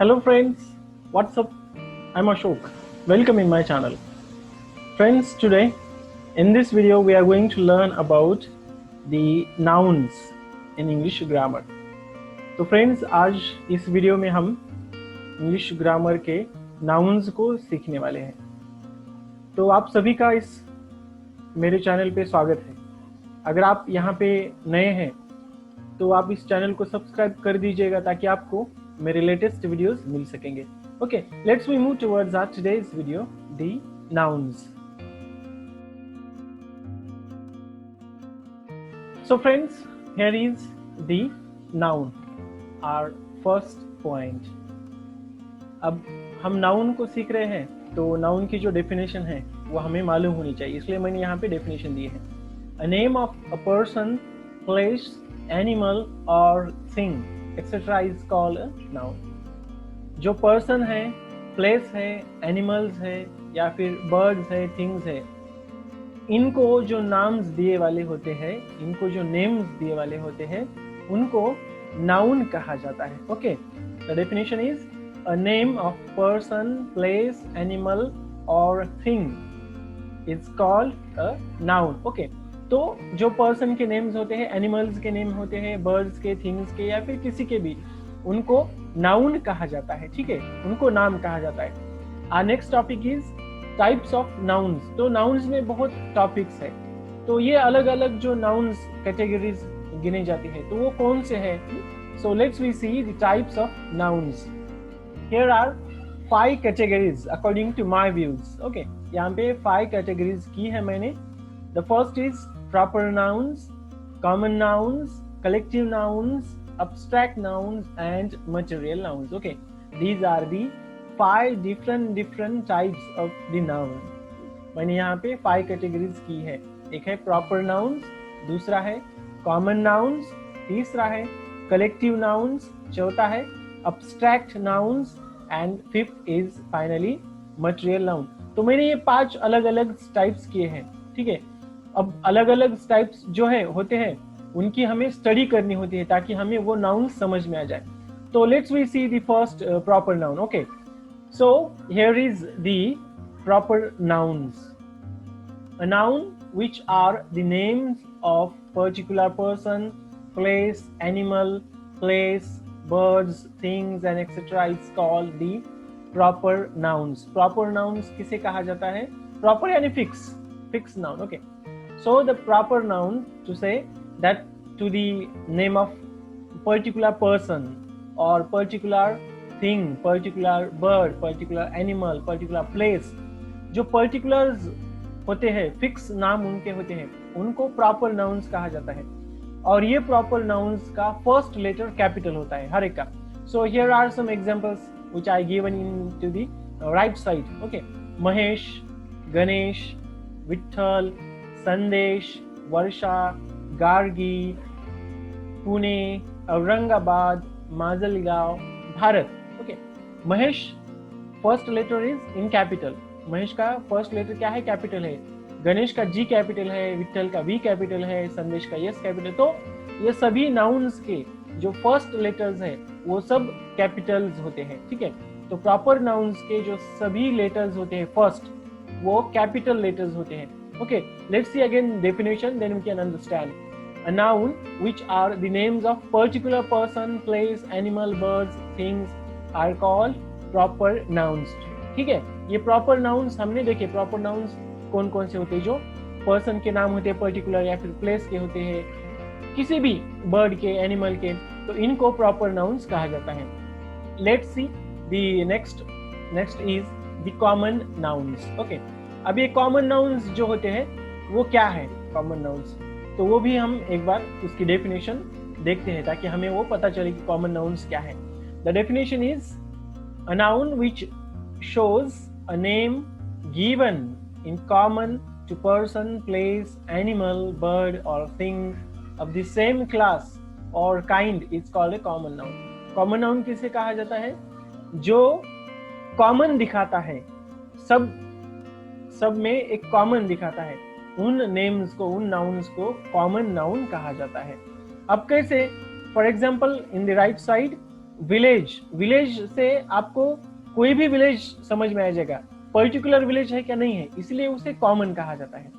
Hello friends, what's up? I'm Ashok. Welcome in my channel. Friends, today in this video we are going to learn about the nouns in English grammar. तो friends आज इस video में हम English grammar के nouns को सीखने वाले हैं। तो आप सभी का इस मेरे चैनल पे स्वागत है। अगर आप यहाँ पे नए हैं तो आप इस चैनल को सब्सक्राइब कर दीजिएगा ताकि आपको मेरे लेटेस्ट वीडियोस मिल सकेंगे। Okay, let's we move towards our today's video, the nouns. So friends, here is the noun, our first point. अब हम नाउन को सीख रहे हैं तो नाउन की जो डेफिनेशन है वो हमें मालूम होनी चाहिए, इसलिए मैंने यहाँ पे डेफिनेशन दी है। A name of a person, place, animal or thing, etc. is called a noun. जो पर्सन है, प्लेस है, एनिमल्स है या फिर बर्ड्स है, थिंग्स है, इनको जो नाम्स दिए वाले होते हैं, इनको जो नेम्स दिए वाले होते हैं, उनको नाउन कहा जाता है। Okay, the definition is a name of person, place, animal और thing is called a noun. Okay, तो जो पर्सन के नेम्स होते हैं, एनिमल्स के नेम होते हैं, बर्ड्स के, थिंग्स के या फिर किसी के भी, उनको नाउन कहा जाता है। ठीक है, उनको नाम कहा जाता है। Our next topic is types of nouns. तो नाउन्स में बहुत टॉपिक्स है, तो ये अलग अलग जो नाउन्स कैटेगरीज गिने जाती है तो वो कौन से है। So let's we see the types of nouns. Here are 5 categories according to my views. Okay, यहाँ पे 5 कैटेगरीज की है मैंने। The first is proper nouns, common nouns, collective nouns, abstract nouns and material nouns. Okay, these are the 5 different types of the noun. मैंने यहाँ पे 5 categories की है। एक है प्रॉपर नाउन्स, दूसरा है कॉमन नाउन्स, तीसरा है कलेक्टिव नाउन्स, चौथा है abstract nouns and fifth is finally material noun. तो मैंने ये 5 अलग अलग टाइप्स किए हैं। ठीक है, अब अलग अलग टाइप्स जो है होते हैं उनकी हमें स्टडी करनी होती है ताकि हमें वो नाउन समझ में आ जाए। तो let's we see the first proper noun. Okay, so here is the proper nouns. A noun which are the names of particular person, place, animal, place, birds, things and etc. is called the proper nouns. Proper nouns किसे कहा जाता है? Proper यानी fixed noun. Okay, so the proper noun to say that to the name of particular person or particular thing, particular bird, particular animal, particular place, जो particulars होते हैं, fix नाम उनके होते हैं, उनको प्रॉपर नाउन्स कहा जाता है। और ये प्रॉपर नाउन्स का फर्स्ट लेटर कैपिटल होता है हर एक का। So here are some examples which I given in to the right side. Okay, Mahesh, Ganesh, Vithal, Sandesh, Varsha, Gargi, Pune, Aurangabad, Majalgaon, Bharat. Okay, Mahesh first letter is in capital. Mahesh का फर्स्ट लेटर क्या है? कैपिटल है। गणेश का जी कैपिटल है, विठल का वी कैपिटल है, संदेश का यस कैपिटल। तो ये सभी नाउन्स के जो फर्स्ट लेटर्स है वो सब कैपिटल्स होते हैं। ठीक है, तो प्रॉपर नाउन्स के जो सभी लेटर्स होते हैं फर्स्ट, वो कैपिटल लेटर्स होते हैं। Okay, let's see again definition, then we can understand. A noun which are the names of particular person, place, animal, birds, things are called proper nouns. ठीक है, ये proper nouns हमने देखे। proper nouns कौन कौन से होते हैं? जो person के नाम होते हैं particular या फिर place के होते हैं, किसी भी bird के, animal के, तो इनको proper nouns कहा जाता है। Let's see the next is the common nouns. Okay, अब ये कॉमन नाउन्स जो होते हैं वो क्या है? कॉमन नाउन्स, तो वो भी हम एक बार उसकी डेफिनेशन देखते हैं ताकि हमें वो पता चले कि कॉमन नाउन्स क्या है। The definition is a noun which shows a name given in common to person, place, animal, bird और thing of the same class और kind is called a common noun. Common noun किसे कहा जाता है? जो common दिखाता है, सब में एक कॉमन दिखाता है, उन नेम्स को, उन नाउन्स को कॉमन नाउन कहा जाता है। अब कैसे? For example in the right side village, village से आपको कोई भी विलेज समझ में आ जाएगा, पर्टिकुलर विलेज है क्या नहीं है, इसलिए उसे कॉमन कहा जाता है।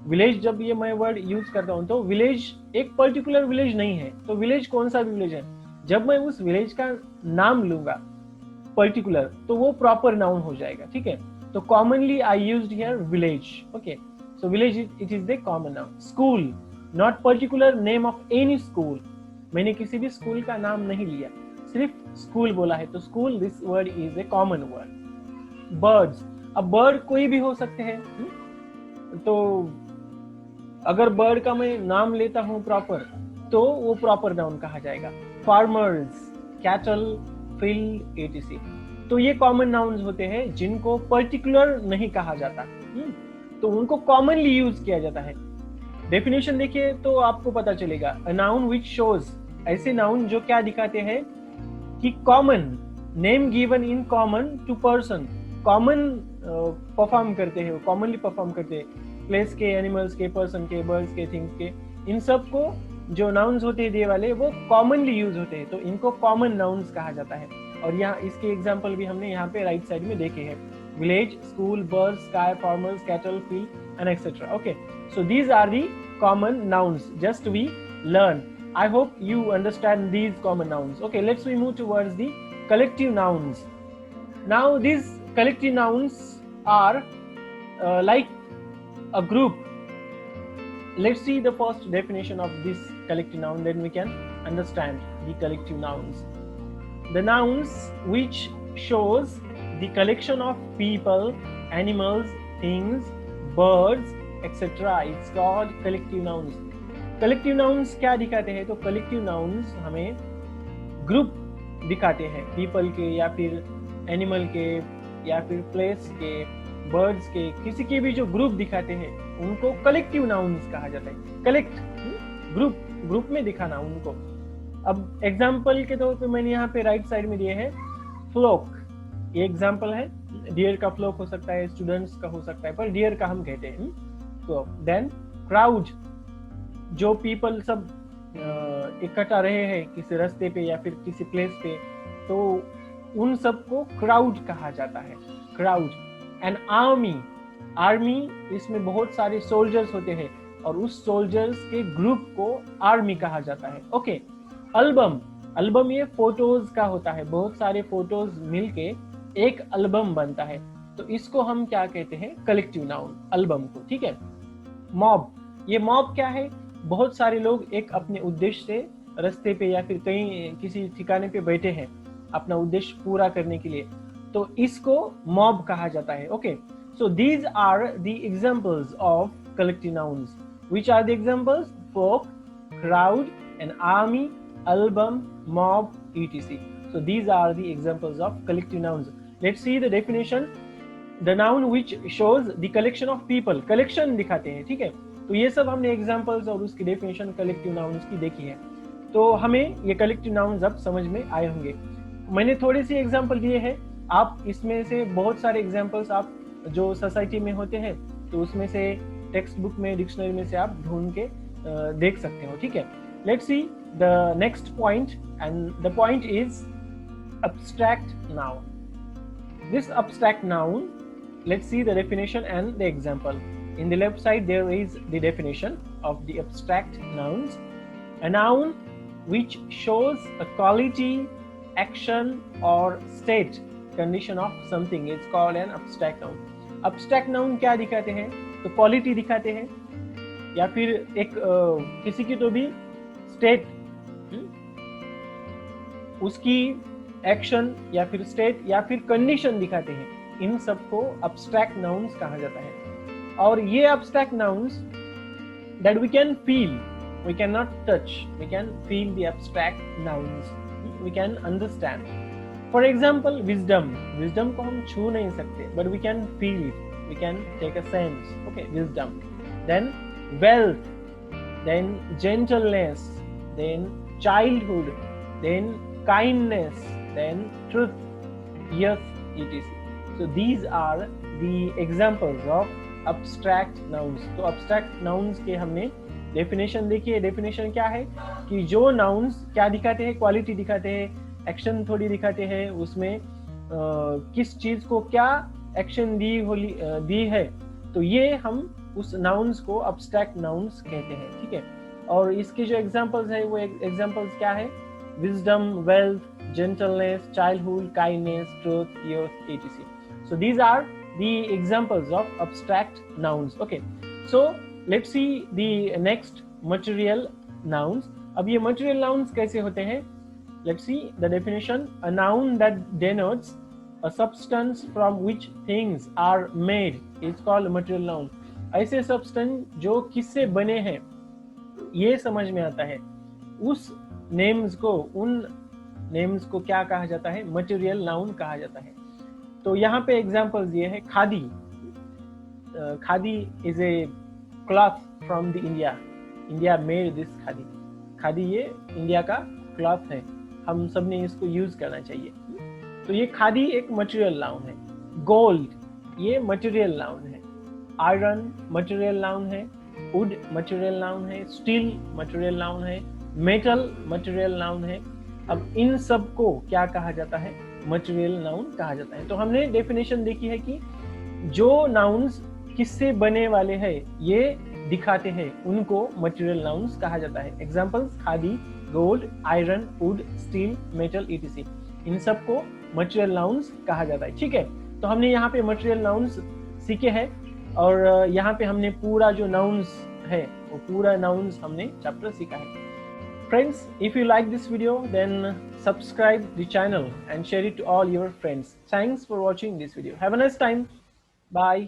विलेज, जब ये मैं वर्ड यूज करता हूँ तो विलेज एक पर्टिकुलर विलेज नहीं है, तो विलेज कौन सा भी विलेज है, जब मैं उस विलेज का नाम लूंगा पर्टिकुलर तो वो प्रॉपर नाउन हो जाएगा, ठीक है। तो commonly I used here village, okay. So village it is the common noun. School, not particular name of any school, मैंने किसी भी स्कूल का नाम नहीं लिया, सिर्फ स्कूल बोला है, तो school this word is a common word. Birds, अब बर्ड कोई भी हो सकते हैं, तो अगर बर्ड का मैं नाम लेता हूं प्रॉपर तो वो प्रॉपर नाउन कहा जाएगा। फार्मर्स, कैटल, फील्ड, एटीसी, तो ये कॉमन नाउन्स होते हैं जिनको पर्टिकुलर नहीं कहा जाता, तो उनको कॉमनली यूज किया जाता है। डेफिनेशन देखिए तो आपको पता चलेगा, अ नाउन विच शोज, ऐसे नाउन जो क्या दिखाते हैं कि common, name given in common to person, common परफॉर्म करते हैं, कॉमनली परफॉर्म करते हैं, प्लेस के, एनिमल्स के, पर्सन के, बर्ड्स के, थिंग्स के, इन सब को जो नाउन्स होते हैं ये वाले वो कॉमनली यूज होते हैं, तो इनको कॉमन नाउन्स कहा जाता है। और यहाँ इसके एग्जांपल भी हमने यहाँ पे राइट साइड में देखे हैं, village, school, birds, sky, farmers, cattle, field and etcetera, okay. So these are the common nouns, just we learn. I hope you understand these common nouns. Okay, let's we move towards the collective nouns. Now these collective nouns are like a group. Let's see the first definition of this collective noun, then we can understand the collective nouns. The nouns which shows the collection of people, animals, things, birds, etc. It's called collective nouns. Collective nouns क्या दिखाते हैं, तो collective nouns हमें group दिखाते हैं, people के या फिर एनिमल के या फिर प्लेस के, बर्ड्स के, किसी के भी जो ग्रुप दिखाते हैं उनको कलेक्टिव नाउन्स कहा जाता है। कलेक्ट, ग्रुप, ग्रुप में दिखाना उनको। अब एग्जाम्पल के तौर पे मैंने यहाँ पे राइट साइड में दिए हैं फ्लोक, ये एग्जाम्पल है, डियर का फ्लोक हो सकता है, स्टूडेंट्स का हो सकता है, पर डियर का हम कहते हैं फ्लोक। देन क्राउड, जो पीपल सब इकट्ठा रहे हैं किसी रास्ते पे या फिर किसी प्लेस पे, तो उन सबको क्राउड कहा जाता है, क्राउड। एंड आर्मी, आर्मी, इसमें बहुत सारे सोल्जर्स होते हैं और उस सोल्जर्स के ग्रुप को आर्मी कहा जाता है, ओके। एल्बम, एल्बम ये फोटोज का होता है, बहुत सारे फोटोज मिलके एक एल्बम बनता है, तो इसको हम क्या कहते हैं, कलेक्टिव नाउन, एल्बम को, ठीक है। मॉब, ये मॉब क्या है, बहुत सारे लोग एक अपने उद्देश्य से रास्ते पे या फिर कहीं किसी ठिकाने पे बैठे हैं अपना उद्देश्य पूरा करने के लिए, तो इसको मॉब कहा जाता है, okay. So these are the examples of collective nouns. Which are the examples? Folk, crowd, an army, album, mob, etc. So these are the examples of collective nouns. Let's see the definition. The noun which shows the collection of people, collection दिखाते हैं, ठीक है। तो ये सब हमने examples और उसकी डेफिनेशन कलेक्टिव नाउन्स की देखी है, तो हमें ये कलेक्टिव नाउन्स अब समझ में आए होंगे। मैंने थोड़े से एग्जांपल दिए हैं, आप इसमें से बहुत सारे एग्जांपल्स आप जो सोसाइटी में होते हैं तो उसमें से टेक्स्ट बुक में, डिक्शनरी में से आप ढूंढ के देख सकते हो, ठीक है। Let's see the next point, and the point is abstract noun. This abstract noun, let's see the definition and the example. In the left side there is the definition of the abstract nouns. A noun which shows a quality, action or state, condition of something is called an abstract noun. Abstract noun क्या दिखाते हैं, तो quality दिखाते हैं या फिर एक किसी की तो भी स्टेट, उसकी एक्शन या फिर स्टेट या फिर कंडीशन दिखाते हैं, इन सबको abstract nouns कहा जाता है। और ये abstract nouns that we can feel, we cannot touch, we can feel the abstract nouns, we can understand. For example, wisdom, wisdom को हम छू नहीं सकते, but we can feel it, we can take a sense, okay, wisdom. Then wealth, then gentleness, then childhood, then kindness, then truth, yes, etc. So these are the examples of abstract nouns. तो abstract nouns के हमने definition देखी है। Definition क्या है कि जो nouns क्या दिखाते हैं, क्वालिटी दिखाते हैं, एक्शन थोड़ी दिखाते हैं, उसमें किस चीज को क्या एक्शन दी है, तो ये हम उस नाउन्स को अब्स्ट्रैक्ट नाउन्स कहते हैं, ठीक है। और इसके जो एग्जांपल्स है वो एग्जांपल्स क्या है? Wisdom, wealth, gentleness, childhood, kindness, truth, youth, ETC. So these are the examples of abstract nouns. Okay, so let's see the next material nouns. अब ये material nouns कैसे होते हैं? Let's see the definition. A noun that denotes a substance from which things are made is called a material noun. ऐसे substance जो किससे बने हैं ये समझ में आता है, उस names को, उन names को क्या कहा जाता है? Material noun कहा जाता है। तो यहाँ पे एग्जाम्पल्स ये है, khadi. Khadi is a cloth from the India, India made this khadi. Khadi ये इंडिया का क्लॉथ है, हम सब ने इसको यूज करना चाहिए। तो ये खादी एक मटेरियल नाउन है। गोल्ड ये मटेरियल नाउन है। आयरन मटेरियल नाउन है। वुड मटेरियल नाउन है। स्टील मटेरियल नाउन है। मेटल मटेरियल नाउन है। अब इन सब को क्या कहा जाता है? मटेरियल नाउन कहा जाता है। तो हमने डेफिनेशन देखी है कि जो नाउन्स किससे बने वाले हैं ये दिखाते हैं, उनको मटेरियल नाउन्स कहा जाता है। Examples khadi, gold, iron, wood, steel, metal, ETC, इन सब को मटेरियल नाउन्स कहा जाता है, ठीक है। तो हमने यहाँ पे मटेरियल नाउन्स सीखे हैं और यहाँ पे हमने पूरा जो नाउन्स है वो पूरा नाउन्स हमने चैप्टर सीखा है। Friends, if you like this video, then subscribe the channel and share it to all your friends. Thanks for watching this video. Have a nice time. Bye.